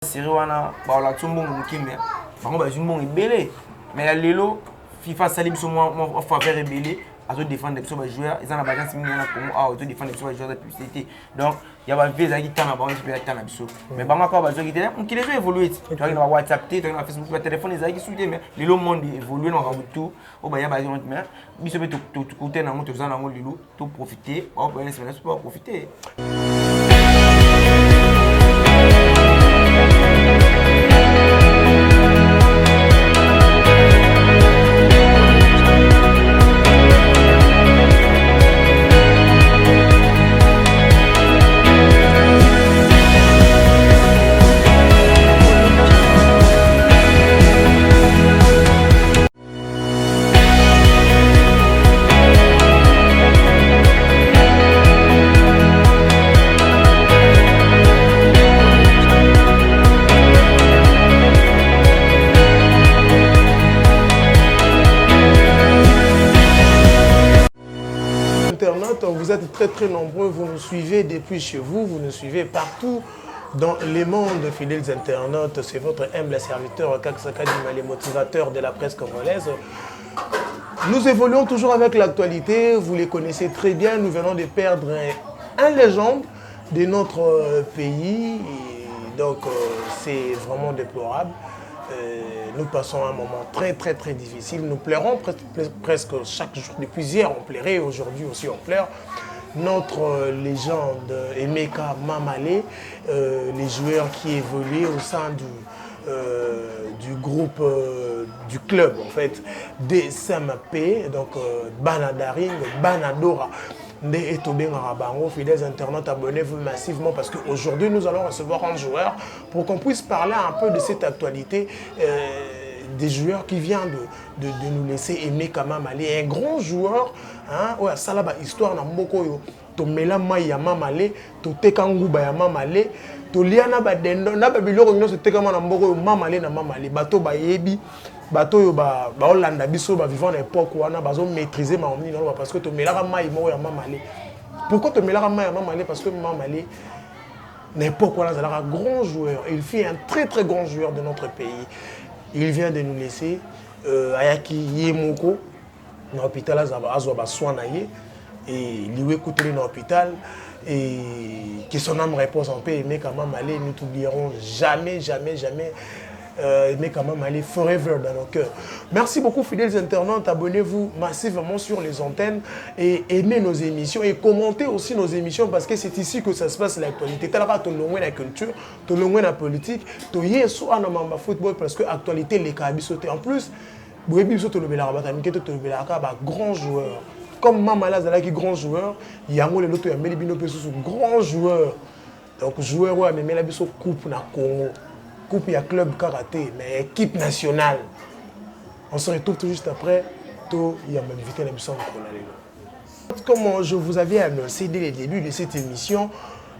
série wana baola tsombo mukimbe bango bazumbo ibele mais ya lelo FIFA sali biso mo faveur rebelle azo défendre biso ba joueur ils en a bagance mingi na Congo a auto défendre biso ba joueur de publicité donc il y a ba visa qui tana ba on peut tana biso mais bango ka ba joueur qui tena qui les évoluer tu vois na WhatsApp tu vois na Facebook ba téléphone ils qui soutien mais lelo monde évoluer na tout o ba ya ba mais biso be to côté na moto za na ngo lelo to profiter ba ba se pas profiter. Vous êtes très nombreux, vous nous suivez depuis chez vous, vous nous suivez partout dans les mondes, fidèles internautes. C'est votre humble serviteur Kaksaka Dima, les motivateurs de la presse congolaise. Nous évoluons toujours avec l'actualité, vous les connaissez très bien, nous venons de perdre un légende de notre pays, donc c'est vraiment déplorable. Nous passons un moment très difficile. Nous pleurons presque chaque jour. Depuis hier, on pleurait. Aujourd'hui aussi, on pleure. Notre légende, Emeka Mamale, les joueurs qui évoluaient au sein du groupe, du club, en fait, des SMP, donc Banadaring, Banadora. Et fidèles internautes, abonnez-vous massivement parce qu'aujourd'hui nous allons recevoir un joueur pour qu'on puisse parler un peu de cette actualité des joueurs qui viennent de nous laisser aimer Mamale, un grand joueur, hein, ouais, ça là histoire na mboko to melama ya Mamale, to tekanguba ya Mamale, to liana ba dendo na ba biloko nyonso tekama na mboko Mamale na Mamale, bato ba yebi bato yo ba Hollanda biso ba vivant l'époque wana bazo maîtriser ma omni non parce que to melaka mai mo ya Mamale. Pourquoi to melaka mai ya Mamale? Parce que Mamale l'époque wana zalaka grand joueur, il fait un très grand joueur de notre pays. Il vient de nous laisser ayaki yemoko na hôpital azwa ba soin na ye et liwe kuteli na hôpital et que son âme repose en paix. Mais quand Mamale, nous t'oublierons jamais mais quand même aller forever dans nos cœurs. Merci beaucoup fidèles internautes, abonnez-vous massivement sur les antennes et aimez nos émissions et commentez aussi nos émissions parce que c'est ici que ça se passe l'actualité. Talaka to longwe la culture, to longwe la politique, to yeso anamamba football parce que actualité les kabisoté en plus, boyebi biso to lobela rabata miketo to lobela ka ba grand joueur. Comme Mamala Zalaki grand joueur, yango le loto ya melibino peso grand joueur. Donc joueur ouais mais la biso coupe na Congo. Coupe et club karaté, mais équipe nationale. On se retrouve tout juste après. Tout, il y a même invité l'émission. Comme je vous avais annoncé dès le début de cette émission,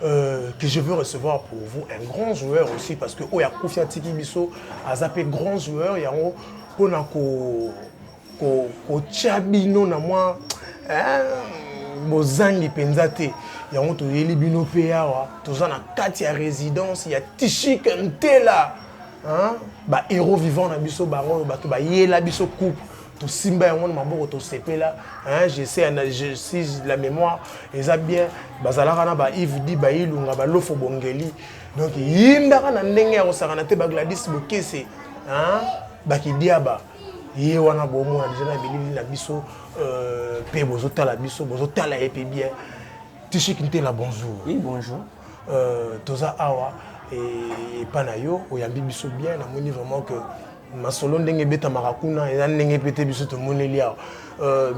que je veux recevoir pour vous un grand joueur aussi, parce que Oya Koufi Atiki Bisso a zappé grand joueur. Il y a un ko Chabino na moi, Mozangi Penzate. Il y a un Elibino Péawa, tous en a 4 résidence, il y a Tichik Ntela, hein, bah héros vivant na biso baron, bah tout bah yela biso coupe, tout Simba et mon mabo tout CP là, hein, je si la mémoire, et ça bien, bah zalaka bah Yves di bah ilunga bah lofo bongeli, donc yindaka na ndenge ya saranate bah Gladys Bokese, hein, bah qui diaba, yé wana bomo na déjà na bilili na biso, pe bozota la biso, bozota la épée bien. Tichik Ntela, bonjour. Oui, bonjour. Toza Awa et Panayo, Oyambi Biso bien, on a dit vraiment que ma solo ndenge beta marakuna et ndenge pété biso to monelia.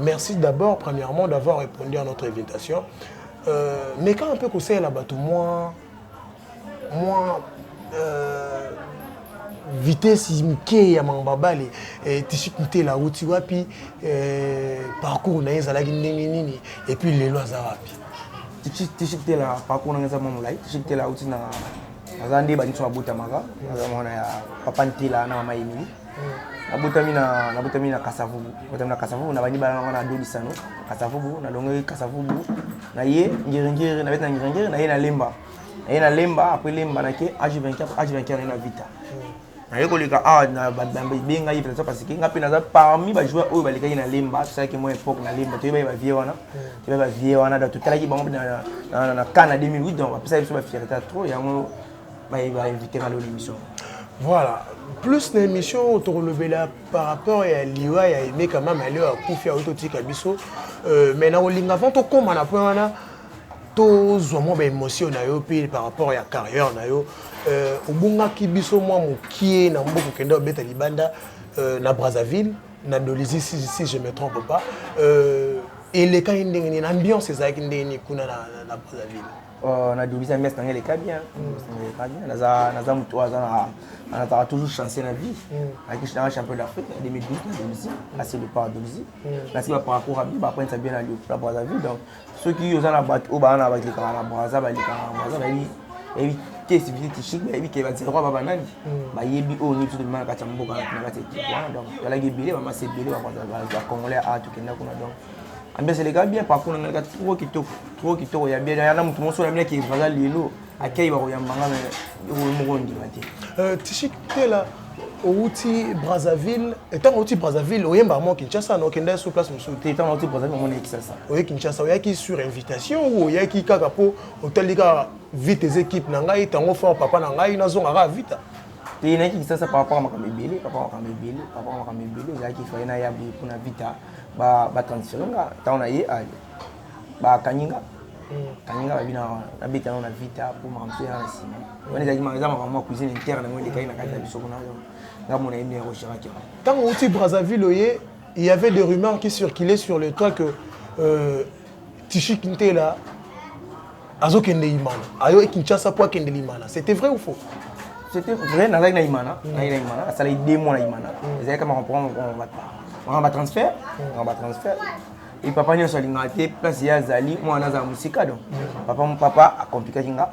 Merci d'abord, premièrement, d'avoir répondu à notre invitation. Mais quand un peu conseil là-bas, moi, vitesse imké ya mambabale Tichik Ntela uti wapi parcours na ezalaki ndenge nini et puis les lois wapi. Tichik Ntela parcours nangeza mamulai Tichik Ntela uti na azande ba nitso abota maga azamona ya papa Ntela na mama Emily nabotami na Kasavubu na bani bana na Dolisano Kasavubu na longe Kasavubu na ye ngirengire na beta ngirengire na ye na Lemba Et na lemba après lemba na ke H24 na vita. Na yeko leka na benga yifela ça parce que ngapi na parmi ba joueurs oyo baleka na lemba ça que moi époque na lemba to ba vie wana. To ba vie wana da totala ki bango na Canada 2008 donc après ça ils sont ba fierté trop yango ba inviter à l'émission. Voilà. Plus l'émission là par rapport à Liwa et à Aimé quand même aller à Koufi à Autotika Biso. Mais na olinga avant to comme na point wana to zomo ba émotion na yo puis par rapport à carrière na yo obunga ki biso moi mokie na mboka kenda beta libanda na Brazzaville na Dolisie si je me trompe pas et les cas indengeni l'ambiance ezaki ndeni kuna na Brazzaville. Na Dolisie ambiance na les cas bien. Naza mutu on a toujours chancé la vie. Avec le champion d'Afrique en 2012 na Dolisie, assez de part Dolisie. Là c'est par parcours à bien après ça bien aller à Brazzaville donc ceux qui ont la battu au bana avec les camarades Brazzaville et qu'est-ce que tu chic mais qui va dire roi baba nani ba yebi o ni tout le monde ka mboka na ka équipe donc la gebele ba ma c'est belé ba congolais a tout kenda kuna donc ambiance les gars bien par contre na trop kitoko ya bien ya na mutu moso na bien qui va lelo akei ba ya mbanga mais mo ngondi mati Tishik tela outi Brazzaville étant outi Brazzaville oyemba mo Kinshasa no kenda sur place musu étant outi Brazzaville mo Kinshasa oye Kinshasa oyaki sur invitation ou oyaki kaka po otalika vite tes équipes na ngai tango fort papa na ngai na zonga ra vite te na Kinshasa par rapport à Makambele yaki fa na ya bu kuna vita ba transfert nga ta na ye ali ba kanyinga ba bina na beta na vita pour m'amser na sima on est exactement ma cuisine interne moi les kai na kata biso kuna nga mon ami Rochiraki tant outi Brazzaville oye il y avait des rumeurs qui circulaient sur le toit que Tishik Ntela azo kende imana ayo Kinshasa pour kende imana c'était vrai ou faux? C'était vrai na imana ça les 2 mois na imana c'est comme on va transfert et papa ni so lingate place ya zali moi na za musika donc papa a compliqué kinga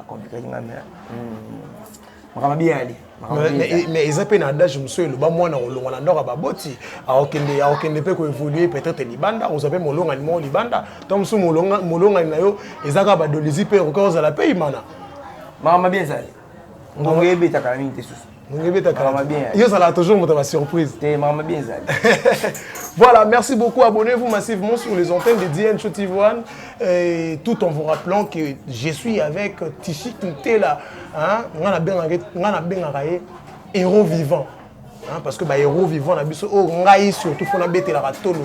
mais ils appellent un adage monsieur le bas moi na olonga na ndora baboti aokende pe ko évoluer peut-être libanda on appelle molonga ni mo libanda tom su molonga na yo ezaka ba Dolisie pe ko za la pays mana mama bien zali ngongé beta kamini te susu yo ça l'a toujours monté ma surprise mama bien zali. Voilà, merci beaucoup. Abonnez-vous massivement sur les antennes de DN Show TV1 tout en vous rappelant que je suis avec Tishik Ntela, on a bien héros vivant, parce que héros vivant na biso o ngai surtout fona bete la ratolo.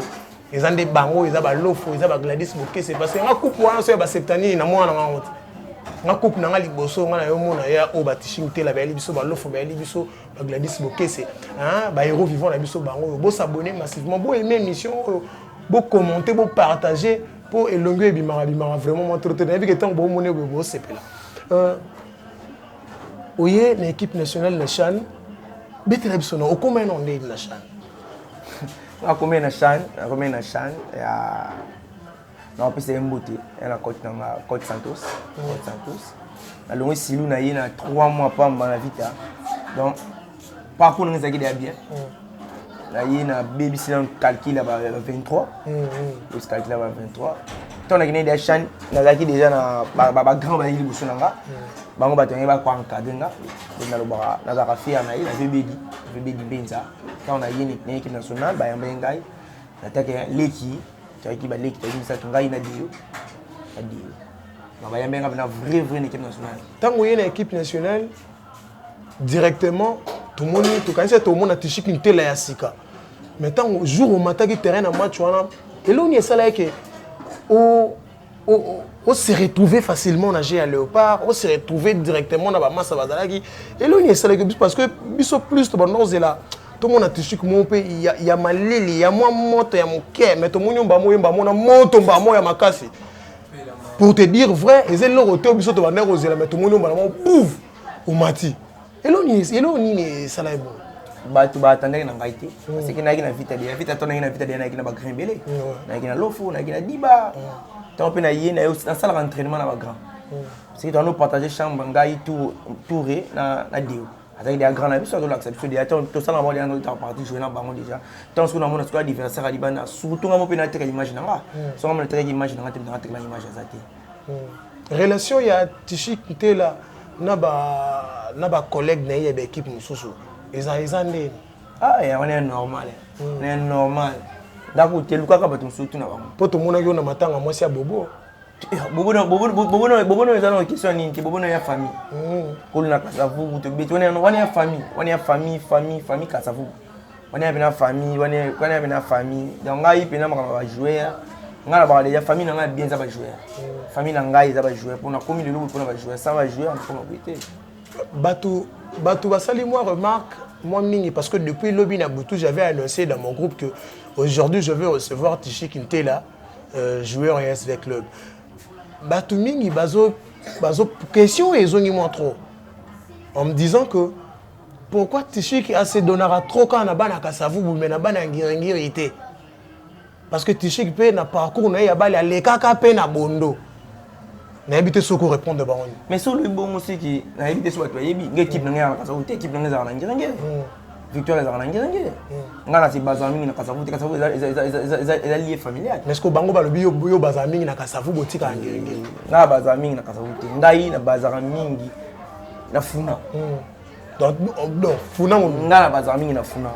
Les ande bango, ils aba lofo, ils aba Gladys Boké, c'est parce que nga coupe wana so ba septani na mwana nga honte. Nga coupe na nga liboso nga na yo mona ya o ba Tishik Ntela ba libiso ba lofo ba libiso ba Gladys Boké c'est ba héros vivant na biso bango. Bo s'abonner massivement, bo aimer l'émission, bo commenter, bo partager pour elongo bimara vraiment m'entretenir avec que tant bo moné bo sepela. Oye l'équipe nationale na CHAN bete na biso na o combien on est na CHAN? A combien na CHAN ya na pese mbote na coach Santos na longo silu na yena 3 mois pas na vita donc par contre nous a bien na yena baby sinon calcul là 23 le calcul là 23 tant na des CHAN na zaki déjà na ba grand ba liboso nanga bango batongi ba kwa encadrer nga na lobaka na za fier na yena VBD benza quand on a une équipe nationale ba yamba ngai attaquer leki qui ba leki ça ngai na dio ba yamba nga na vraie équipe nationale tant que une équipe nationale directement tout le monde tout quand c'est tout le monde a Tishik Ntela ya sika mais tant jour au matin qui terrain en match wana et là on est ça là que on s'est retrouvé facilement à Léopard, on s'est retrouvé directement dans la masse à Bazalaki. Et là, on est ça parce que biso plus de bonheur c'est là. Tout le monde a touché que mon pays, il y a ma lili, il y a moi moto, il y a mon cœur, mais tout le monde a moto, il y a ma casse. Pour te dire vrai, et c'est là où tu as biso de bonheur aux mais tout le monde a pouf au mati. Et là, on est ça là bon. Bah tu vas attendre na ngaité parce que na vite attendre na vite na ba grand belé na lofo na diba tant pe na yena yo na salle d'entraînement na ba grand c'est que nous partager chambre ngai touré na dio avec des grands amis sur l'acceptation des attends tout ça na mode en partie jouer na bango déjà tant que na mona soit adversaire libana surtout na mo pe na te image na nga so na te image na nga te na image azati relation ya Tichi Kintela na ba collègue na yeba équipe mususu eza ndeni ah ya on est normal on est normal ndako teluka ka bato mususu na bango poto mona yo na matanga mwasi ya bobo bobo eza na question nini ke bobo na ya famille koluna kasavu to beti on est famille kasavu on est na famille on est na famille donc ngai pena makama ba jouer ngala ba déjà famille nga bien za ba jouer famille na ngai za ba jouer pour na komi le lobo pour na ba jouer ça va jouer en comme côté Batou basali moi remarque moi mingi parce que depuis lobby na Boutou j'avais annoncé dans mon groupe que aujourd'hui je vais recevoir Tichi Kintela joueur en SV Club. Batou mingi bazo question et zongi moi trop en me disant que pourquoi Tichi qui a se donnera trop quand na bana kasavu mais na bana ngirengiri été parce que Tichi pe na parcours na ya bali alekaka pe na bondo. Na habité soko répondre de baron. Mais sur le bon aussi qui na habité sur toi yebi équipe na ngala kasavu équipe na ngala ngirengiri victoire za ngirengiri ngala si bazami na kasavu eza lié familial mais ce que bango balobi yo bazami na kasavu botika ngirengiri na bazami na kasavu ngai na bazami na funa donc funa ngala bazami na funa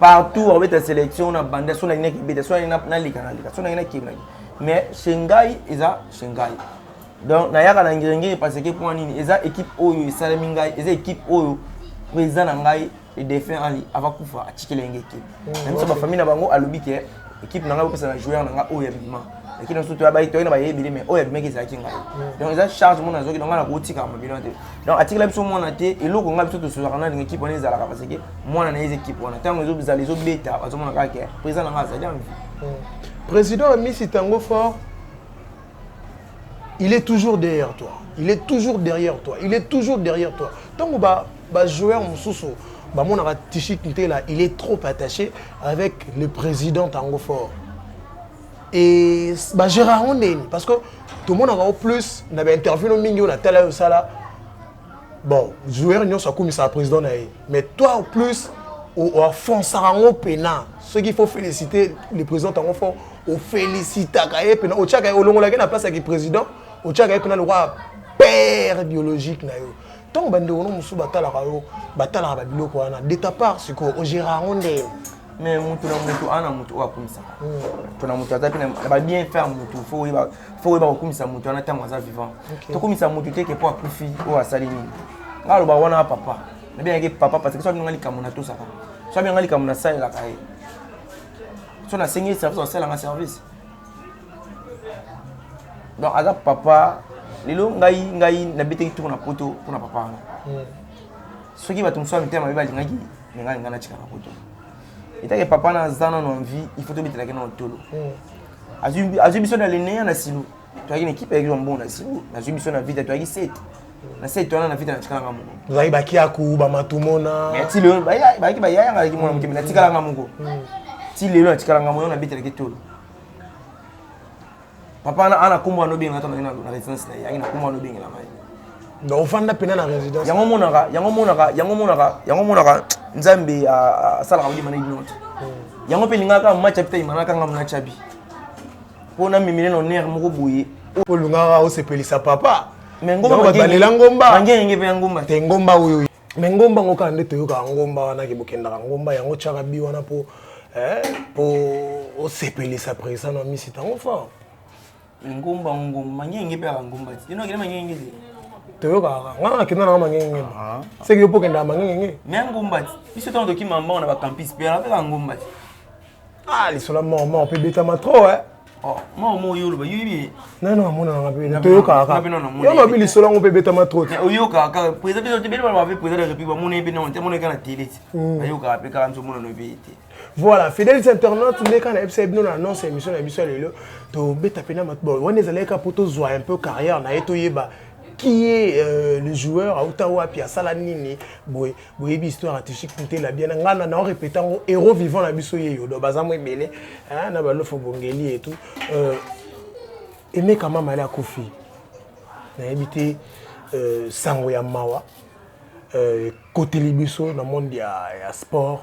partout avec ta sélection na bande so na ina kibete so na lika so na ina kibna mais shengai eza shengai donc na yaka na ngirengiri parce que pour nini eza équipe oyo esalemi ngai eza équipe oyo président na ngai et défend ali avakufa atikele équipe même ça ba famille na bango alobi ke équipe na ngai opesa na joueur na ngai oyo bima lakini surtout ya baito ina ba yebili mais oyo bimeki za kinga donc eza charge mona zoki donc na kotika ma bilon te donc atikela biso mona te eloko ngai biso to sura na équipe on ezala parce que mona na équipe on tango ezo bizala ezo beta bazomona ka ke président na ngai za président Messi Tango Fort il est toujours derrière toi. Il est toujours derrière toi. Il est toujours derrière toi. Tant que joueur Moussoussou, mon Tichi Kintela, il est trop attaché avec le président Tango Fort. Et Gérard Ondeni, parce que tout le monde a plus, on avait interviewé au milieu, on a tel ça là. Bon, joueur n'y a pas comme ça président mais toi au plus au fond ça rend pena. Ce qu'il faut féliciter le président Tango Fort, au féliciter pena, au tchaka au long la place avec le président. Au Tchad, il y a le roi père biologique. Tant que nous avons de ta part, c'est qu'au Gérard Ondeni. Mais mutu ana mutu wa kumisa. Tuna mutu atapi bien faire mutu faut kumisa mutu ana tango za vivant. To kumisa mutu te ke po akufi o asali nini. Ngalo ba wana papa. Na bien ke papa parce que so ngali kamuna to saka. So bien ngali kamuna sa la kai. So na sengi service on sala nga service. Donc aza papa lelo ngai na bete ki na poto pour papa. Soki ba tumso mitema ba lingaki ngai ngana chika na poto. Et que papa na zana na envie, il faut te mettre la gueule dans le tolo. Azubiso na l'ennemi na silo. Tu as une équipe avec un bon na silo. Azubiso na vite, tu as 7. Na 7 tu as na vite na tikala ngamungo. Vous avez baki aku ba matumona. Mais ti le ba ya ngaki mona mukimi na tikala ngamungo. Ti le na tikala ngamungo na vite la tolo. Papa na ana kumba no binga na résidence na ya ina kumba no binga la mai. Donc on va pena na résidence. Yango monaka nzambe a sala ka ndima na idinot. Yango pe lingaka match apita imanaka ngam na chabi. Pona mimile no ner moko boye. Po lungaka o sepelisa papa. Mais ngomba balela ngomba. Ngenge pe ngomba. Te ngomba uyo. Mais ngomba ngoka nde toyoka ngomba wana ke bokenda ngomba yango chaka bi wana po o sepelisa président na Messi Tango Fort. Ngomba ngenge pe ngomba. Dino kile ngenge. Toyoka ngana kina na mangenge. C'est que yo pokenda mangenge. Mais ngomba. Biso to ndoki mamba on ba campus pe la pe ngomba. Ah, les sola mort peut bêta ma trop hein. Oh, moi yo lo ba yibi. Non mona na pe toyoka ka. Yo no bi les sola on peut bêta ma trop. Mais oyoka ka président de ba ba président de la République mona pe non te mona kana télé. Ayoka pe ka nzo mona no vérité. Voilà, fidèles internautes, mais quand on annonce l'émission, to bêta pena mat bon. On est allé ka poto zo un peu carrière na etoyeba. Qui est le joueur à Ottawa puis à Salanini boy histoire à Tichi Kintela bien ngana na répétant héros vivant la biso yeyo do bazamo ebele hein na balo fo bongeli et tout aimer quand même aller à Kofi na habité sango ya mawa côté libiso na monde ya sport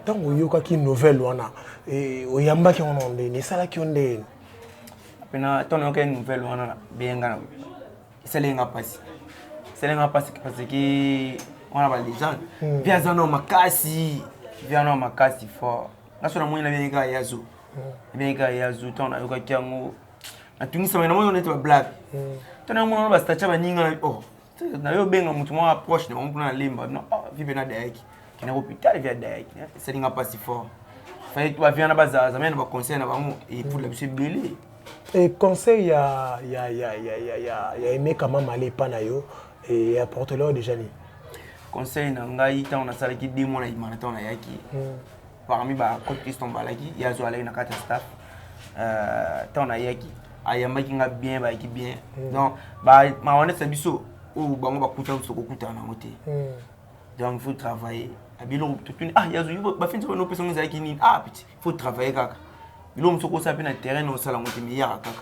tango yoka ki nouvelle wana et oyamba ki on onde ni sala ki onde pena ton aucun nouvelle wana bien ngana selenga passe parce que on a les gens viazano makasi fort na sona mwana bien ka yazo ton na yoka kyango na tungisa mena mwana neto black ton na mwana ba stacha ba ninga na yo benga mutu mwa approche de mwana na lemba non vibe na daiki kina hôpital via daiki selenga passe fort fallait toi vient na bazaza mena ba conseil na bango et pour la monsieur belé. Et conseil, il y a aimé quand même aller panayo et apporte-leur déjà ni. Conseil nangai tant on a salaki 2 mois na imana na yaki. Parmi ba côté ton balaki, il y a zo aller na carte staff. Tant na yaki, ayamba ki nga bien ba ki bien. Donc ba ma honnête c'est biso ou bango ba kuta so ko kuta na moté. Donc il faut travailler. Abilo tout ya zo ba fin so no personne za ki ni petit, il faut travailler kaka. L'homme se pose à peine à terrain au salon de meilleur attaque.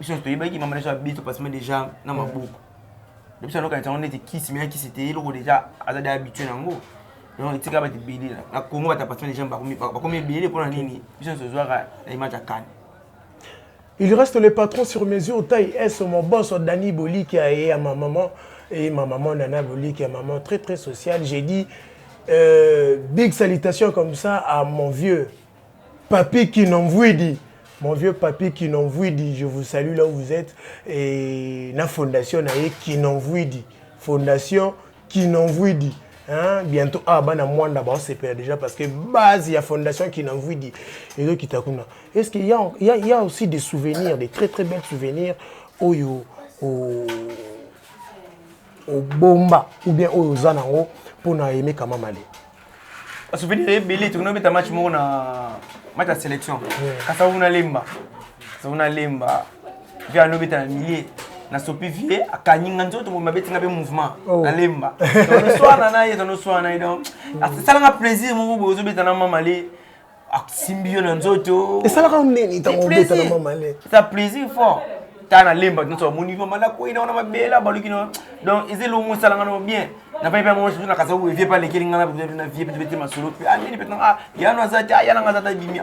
Ils sont tous qui m'ont déjà habitué parce que déjà n'a pas beaucoup. Depuis ça quand on était qui c'était il déjà habitué en gros. Donc il t'es capable de bélier la Congo va t'appartenir les gens par comme bélier pour la nini. Ils sont ce soir à l'image à Cannes. Il reste le patron sur mesure taille S mon boss Dani Boli qui a à ma maman et ma maman Nana Boli qui est maman très très sociale. J'ai dit big salutations comme ça à mon vieux papy qui n'envoie dit, mon vieux papy qui n'envoie dit, je vous salue là où vous êtes. Et la fondation qui n'envoie dit, fondation qui n'envoie dit. Hein? Bientôt, bana moi d'abord c'est déjà parce que base il y a fondation qui n'envoie dit. Et donc est-ce qu'il y a aussi des souvenirs, des très très belles souvenirs au bomba ou bien au zanango pour na aimer comment aller. Souvenir est belé, tu connais match mo na match de sélection. Kasa una lemba. Via no beta na milier. Na sopi vie akanyinga nzoto mo mabeti ngabe mouvement na lemba. No soir na donc. Ça nga plaisir mo bozo beta na mamale. Simbio na nzoto. Et ça la rend nini tango beta na mamale. Ça plaisir fort. Tana lemba nzoto mo niveau malako ina na mabela balukino. Donc ils lo mo sala nga bien. Na pas bien moi je na kasa où il vient pas les kilinga na vie peut-être ma solo puis ni peut-être ya no azata ya na azata bimi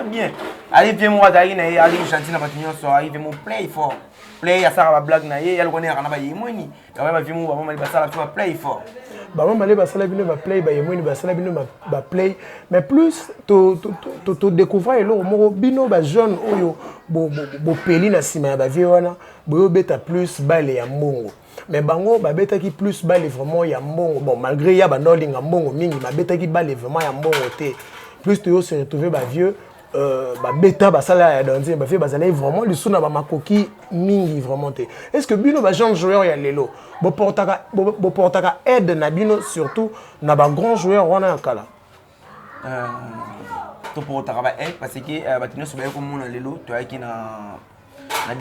bien allez viens moi d'aller na aller chanter na batinyo so arrive mon play fort play ya ça va blague na ye ya le connaît na ba yemoni ya ba viens moi ba sala tu play fort ba mama le ba sala bino ba play ba yemoni ba sala bino ba play mais plus to découvrir lo mo bino ba jeune oyo bo peli na sima ba vie wana bo beta plus bale ya mbongo. Mais bango babeta qui plus balle vraiment ya mbongo bon malgré ya bandolinga mbongo mingi babeta qui balle vraiment ya mbongo té plus tu se retrouver ba vieux babeta basala ya danser ba vieux basala vraiment le suna ba makoki mingi vraiment té. Est-ce que bino ba jeune joueur ya lelo bo portaka aide na bino surtout na ba grand joueur wana kala to portaka ba aide parce que batino so ba ko mona lelo to yaki na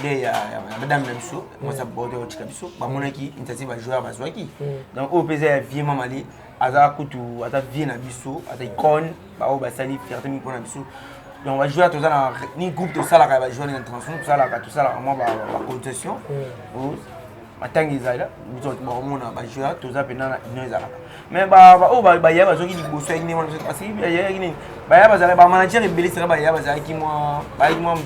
ya madame na biso moi ça borde au tika biso ba monaki intasi ba joueur ba zwaki donc au pesa ya vie mamali aza kutu ata vie na biso ata icon ba o ba sali fierté mi pona biso donc va jouer tous na ni groupe de sala ba jouer en transfert tout ça là moi ba concession matangi zaila biso ba mona ba jouer tous ça pena na inozala mais ba ya ba zoki liboso ni mo parce que ya ni ba bazala ba manager ebeli sera ba ya bazala ki moi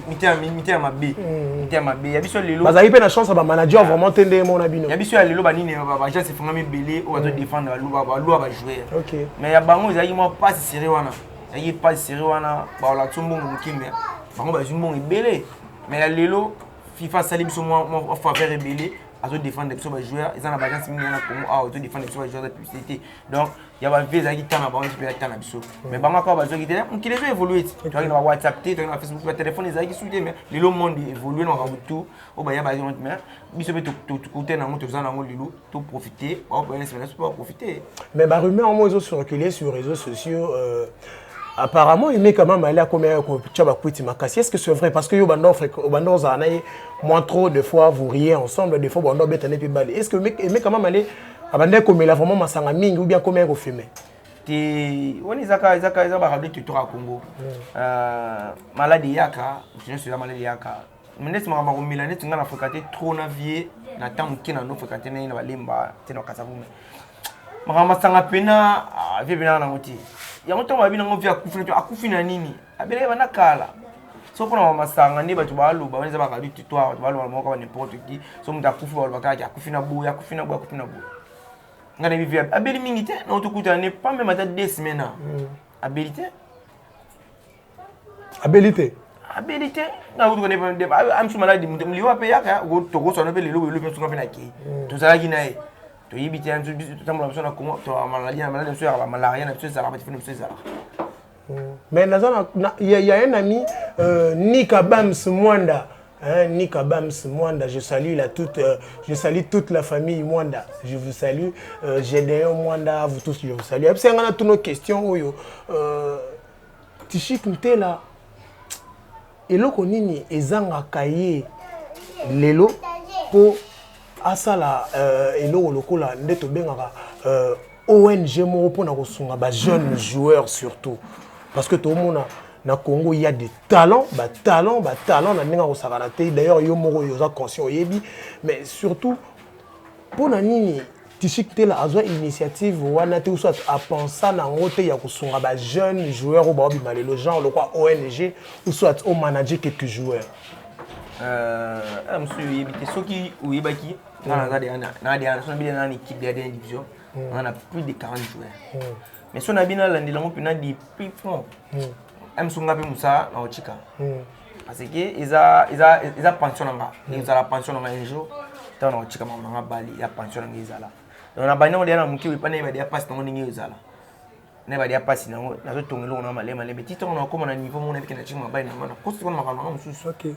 mité mabe ya biso lelo bazali pe na chance ba manager vraiment tende mon abino ya biso ya lelo ba nini ba chance fanga mebele o ba défendre ba jouer OK mais ya bango ezali moi pas serré wana ya pas serré wana ba la tumbo mukimbe bango ba jumbo ebele mais ya lelo FIFA sali biso moi faveur ebele à défendre les joueurs ils ont la bagage mingi na Congo à auto défendre les joueurs de publicité donc il y a des visa qui tana ba on peut tana biso mais bango quoi bazo qui qui les évoluer tu vois na WhatsApp tu vois na Facebook na téléphone ils qui mais le monde évolue na tout au ba ya ba mais biso peut tout côté na moto za na lilo tout profiter on peut profiter mais ba rumeur moi ils ont circulé sur les réseaux sociaux apparemment il met quand même aller à combien est-ce que c'est vrai parce que yo bando zanaye moins trop de fois vous riez ensemble des fois bando betane puis balé est-ce que il met quand même aller abandé comme il a vraiment masanga mingi ou bien combien vous filmez ti woni zaka ba rabli tutora Congo maladie yaka je suis la maladie yaka ministre mama ko milane tinga na fréquenter trop na vie na temps kina no fréquenter na balimba teno kasabume mama sanga pena vie bina na moti yango to babina ngo via akufina nini abele bana kala So pour ma sangane ba tu ba lo ba nza ba ka du tutoire tu ba lo mo ko n'importe qui so muta kufi ba ka ya kufi na boya kufi na boya kufi na boya ngana bi abeli mingi te na to kuta ne pas même à 2 semaines abilité abilité na vous connaissez pas am suma la di mliwa pe ya ka go to go so na pe le lo pe so na ki to sala ki na e to yibiti an to tamla so na ko to malaria so ya malaria na so ça va faire ça. Mais il y a un ami, Nika Bams Mwanda. Nika Bams Mwanda, je salue toute la famille Mwanda. Je vous salue. Gédéon Mwanda, vous tous, je vous salue. Et puis, on a toutes nos questions. Tishik Ntela, eloko nini ezanga kaye lelo po asala eloko lokola ndeto bengaka ONG moko pona kosunga ba jeunes joueurs surtout. Parce que tout le monde na Congo, il y a des talents, talents, na ninga osakana te. D'ailleurs, yo moko yo za conscient yebi, mais surtout pour nani Tishik Tela azwa initiative wana te soit à penser na ngote ya kosunga ba jeunes joueurs ou ba bimale le genre le quoi ONG ou soit au manager quelques joueurs. Monsieur yebi te soki ou yebaki na de so na na équipe de division, on a plus de 40 joueurs. Mais si on a bien l'année là, on peut dire plus fond. Même si on a bien Moussa, on a Ochika. Parce que ils a pension là, ils a la pension là un jour. Tant on a Ochika, on a Bali, il a pension là ils a là. On a Bali, on a dit on qui pas ne va dire pas si on est ils a là. Ne va dire pas si on a tout tourné là on a malé malé. Mais si on a comme on a niveau on a vu que notre chima Bali on a cost on a marqué on sous. Ok.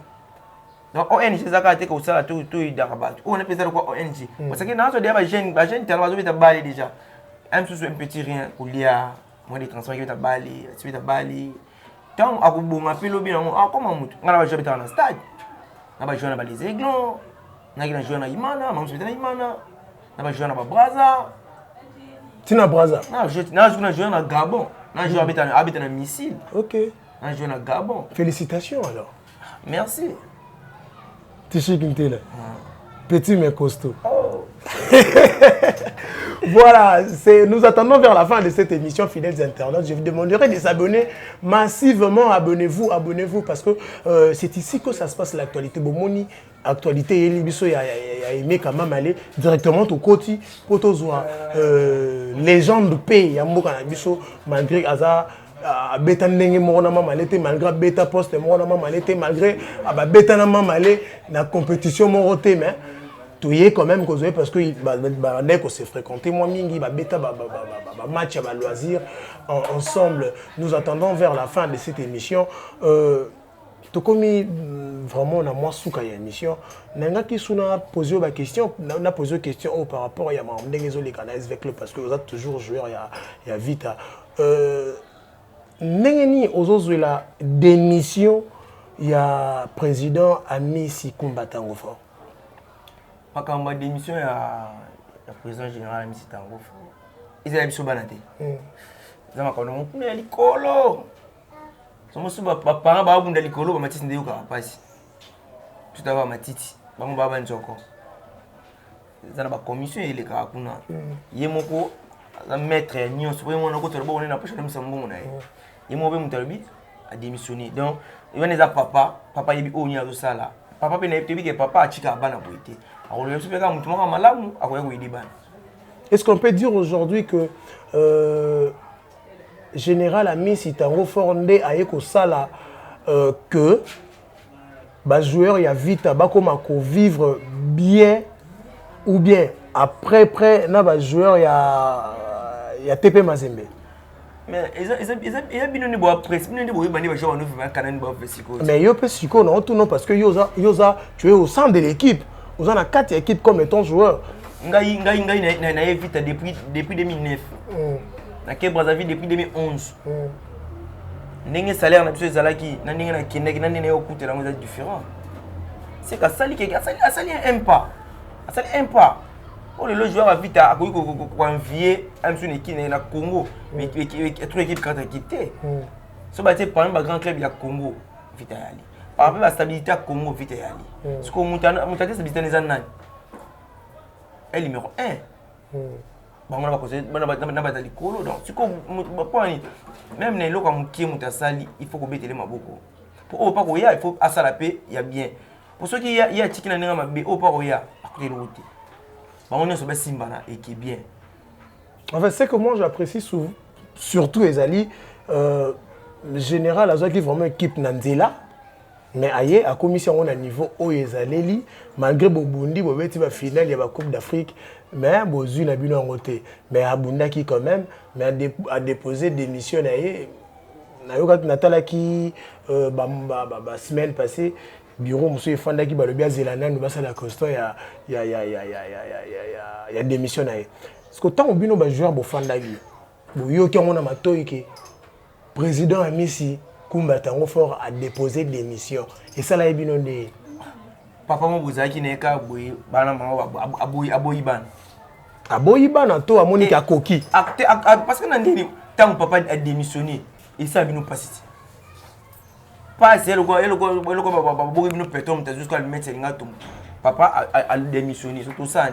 Donc ONG ça a été comme ça tout d'arabat. On a fait ça quoi ONG. Parce que dans ce débat jeune tellement ils ont Bali déjà. Un petit rien pour lire moi des transferts qui est à Bali, suite à Bali. Tant à Koubonga Pelobi comment mutu. On va jouer dans le stade. On va jouer dans les Aiglons. On va jouer dans Imana, on va jouer dans Imana. On va jouer dans Braza. Tina Braza. On va jouer dans Gabon. On va jouer habiter dans Missile. OK. On va jouer dans Gabon. Félicitations alors. Merci. Tishik Ntela. Petit mais costaud. Voilà, nous attendons vers la fin de cette émission, fidèles internautes. Je vous demanderai de s'abonner massivement. Abonnez-vous, parce que c'est ici que ça se passe l'actualité. Bon, moni actualité, il y a aimé quand même aller directement au côté pour tous voir légende de paix. Il y a un malgré Aza. Beta ndenge mona mama malete malgré beta poste mona mama malete malgré beta na mama malé na compétition mon roté mais tu y es quand même causé parce que on s'est fréquenté moi mingi beta match à loisir ensemble. Nous attendons vers la fin de cette émission to komi vraiment na moi souka ya émission nanga ki suna poser ba question na poser question par rapport ya ndenge zo les canaux avec le parce que vous êtes toujours joueur ya vita Nengeni ozozwela démission ya président Ami Sikumba Tango Fort. Makamba démission ya président général Ami Tango Fort. Ils biso banate. Zama kono mukuna ya likolo. Somo suba papa ba bunda likolo ba matiti ndeyo ka pasi. Tutaba matiti. Bango baba nzoko. Zana ba commission ile ka kuna. Yemoko la maître nyonso po yemona ko torobo on na poche na msambo na ye. Il m'a a démissionné. Donc, il y a papa il y a ça. Papa il papa a chika bana boité. Alors le super gars mutu malamu akoya ko idibana. Est-ce qu'on peut dire aujourd'hui que général Ami Sitango Fondé a yeko sala que ba joueur ya vita ba koma ko vivre bien ou bien après na ba joueur ya TP Mazembe. Mais ils ont bien une bonne presse, bien une bonne bande de joueurs nous vivent quand même psycho. Mais yo psycho non tout non parce que yoza tu es au centre de l'équipe. Vous en a 4 équipes comme étant joueur. Ngai na évite depuis 2009. Na ke Brazzaville depuis 2011. Ndenge salaire na biso ezalaki na ndenge na kindeki na ndenge na okutela ngo différent. C'est que ça sali un pas. Ça sali un pas. Oh, le joueur a vite à envier un sur une équipe na Congo, mais trois équipes quand quitté. So ba par un grand club ya Congo vite ali. Par rapport à la stabilité à Congo vite ali. Ce que mutana stabilité les années. Elle numéro 1. Ba ngona ba cause na ba dali kolo donc ce que même né loko mukie mutasali il faut ko betele maboko. Pour pas il faut à ça la paix, il y a bien. Pour ceux qui y a chicken na ma bé, pas à côté de l'autre. On est sur Simbana et qui est bien. En fait, c'est que moi j'apprécie surtout Ezali, général, qui est vraiment équipe Nandela, mais ailleurs, à commission on a niveau au Ezaleli, malgré Bobundi, Bobeti va finale, il y a la Coupe d'Afrique, mais Bozu n'a bien côté, mais Abunda qui quand même, mais a déposé des missions ailleurs. Natala qui semaine passée, bureau monsieur Fanda qui le bien Zélana nous basa la costo il y a démission ailleurs. Parce que tant au bino ba joueur bo Fanda gi. Bo yo ki on a matoyi ke président Amisi Kumba Tango Fort a déposé démission et ça là bino de papa mo buzaki neka boyi bana ma aboyi ban. Aboyi ban to amoni ka koki. Parce que nandini tant papa a démissionné et ça bino passer. Pas c'est le quoi beaucoup bino pétom t'as jusqu'à le mettre ngato. Papa a démissionné surtout ça.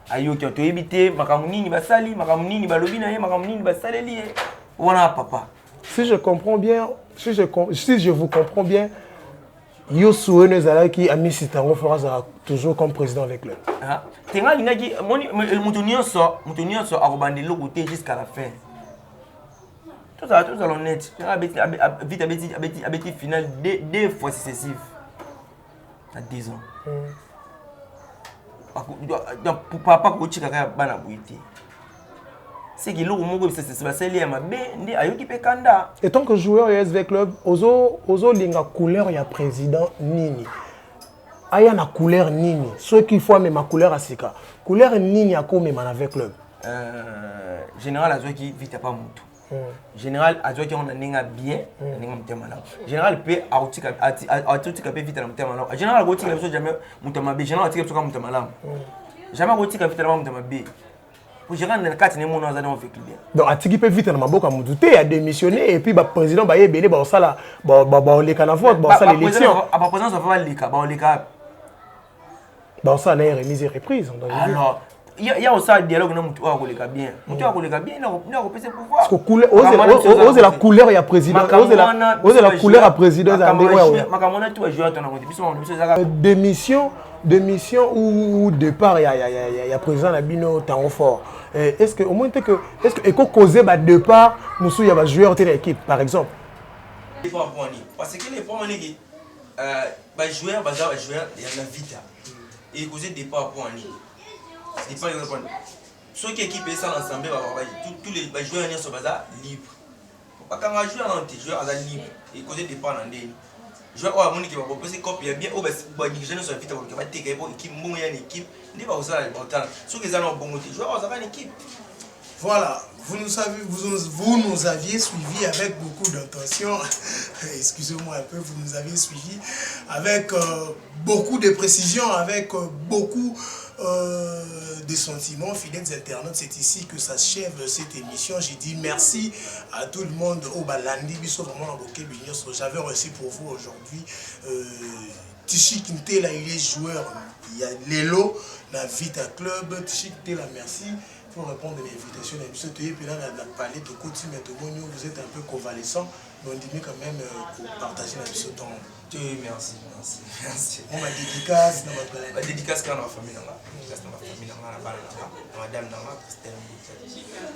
Ayo qui ont évité makamuni basali makamuni balobi na ye makamuni basaleli voilà papa. Si je comprends bien, si je vous comprends bien, Yosu Nezala qui a mis Sitango Fora toujours comme président avec lui. Ah, tenga lingaki moutonio so a rebandé le côté jusqu'à la fin. Tout ça honnête. Vite finale deux fois successives. À 10 ans. Pour papa coach kaka bana buiti. C'est que l'eau mongo c'est baseli ya mabe ndi ayoki pe kanda. Et tant que joueur SV Club, ozo linga couleur ya président nini. Aya na couleur nini. Ceux qui font même ma couleur à sika. Couleur nini ya ko même avec club. Général azoki vite pas mutu. Général azoki on ninga bien, ninga mtema là. Général pe autika pe vite na mtema là. Général agotika biso jamais mtema be. Général atika biso ka mtema là. Jamais agotika vite na mtema be. Pour gérer dans 4 némo nous allons faire bien. Donc atiki pe vite na maboka mututé a démissionné et puis ba président ba yebele ba osala ba le canavote ba osala l'élection. A ba président ça va le cas, ba le cas. Ba osala remise et reprise. Alors il y a aussi un dialogue na mutu a koleka bien. Mutu a koleka bien na ko pese pouvoir. Parce que couleur ose la couleur ya président, ose la couleur à président za ndeko ya. Makamona tu va jouer ton ngoti biso za démission ou départ il y a président Nabino Tango Fort. Est-ce que au moins est-ce que eko causer ba départ musu ya ba joueur de l'équipe par exemple. Parce que les points qui ba joueur il y a la vita et causer départ pour ani. C'est pas répondre. Ceux qui équipent ça ensemble tous les joueurs sont libres. Pas quand un joueur joueur libre et causer départ dans des joueur au amoni qui va proposer copie bien au ba nigéria sur vite pour que va téker pour équipe mbongo ya équipe ndi ba osala important ceux qui ont bon côté joueur ça va une équipe. Voilà, vous nous aviez suivi avec beaucoup d'attention. Excusez-moi un peu, vous nous aviez suivi avec beaucoup de précision, avec beaucoup de sentiments. Fidèles internautes, c'est ici que s'achève cette émission. J'ai dit merci à tout le monde au Balandi. J'avais reçu pour vous aujourd'hui Tichi Kintela, il est joueur. Il y a Lelo, la Vita Club. Tichi Kintela, merci. Pour répondre à l'invitation, vous êtes un peu convalescent, mais on dit quand même pour partager ce temps. Merci. On m'a dédicace dans ma dédicace dans ma famille, madame Christelle,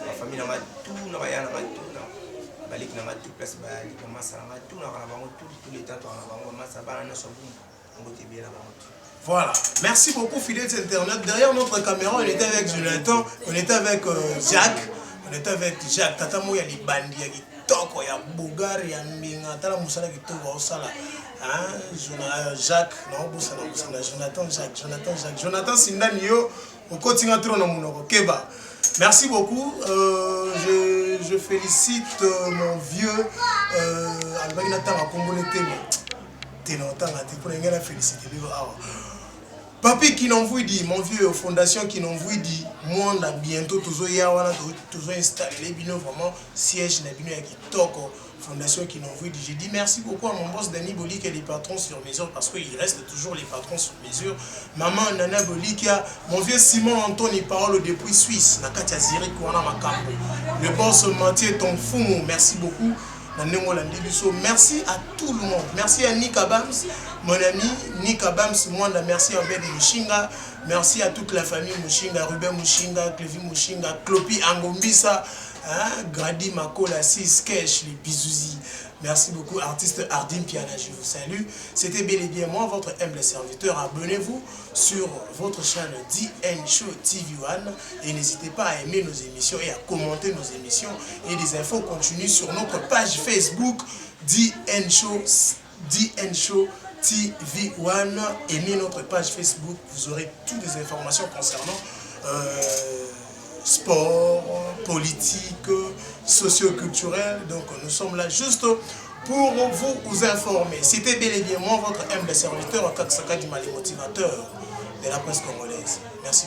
ma famille, tout, voilà, merci beaucoup fidèles internautes. Derrière notre caméra, on était avec Jonathan, on était avec Jacques, Tata Moya li bandi ya kitoko ya Bogar ya Mbinga, tala musala kitoko osala. Jacques, non, Jonathan Sindani yo, on continue à tourner mon Keba. Merci beaucoup. Je félicite mon vieux Papi qui n'envoie dit, mon vieux fondation qui n'envoie dit, moi on a bientôt toujours installé les binômes vraiment siège na binômes qui toque fondation qui n'envoie dit. J'ai dit merci beaucoup à mon boss Dani Boli qui est les patrons sur mesure parce qu'il reste toujours les patrons sur mesure. Maman Nana Boli qui a mon vieux Simon Anthony parole depuis Suisse, na Katia Ziri Kouana Makambo. Le boss Mathieu Tonfou, merci beaucoup. Merci à tout le monde. Merci à Nick Abams, mon ami. Nick Abams, Mwanda. Merci à Ben Mushinga. Merci à toute la famille Mushinga, Ruben Mushinga, Clévy Mushinga, Klopi Angombisa, Grady Makola, 6 Kesh, les bisousis. Merci beaucoup, artiste Ardim Piana, je vous salue. C'était bel et bien moi, votre humble serviteur. Abonnez-vous sur votre chaîne DN Show TV1 et n'hésitez pas à aimer nos émissions et à commenter nos émissions. Et les infos continuent sur notre page Facebook DN Show TV1. Aimez notre page Facebook, vous aurez toutes les informations concernant sport, politique, socio-culturel. Donc nous sommes là juste pour vous informer. C'était bel et bien moi, votre humble serviteur, Kaksaka Dimale, motivateur de la presse congolaise. Merci.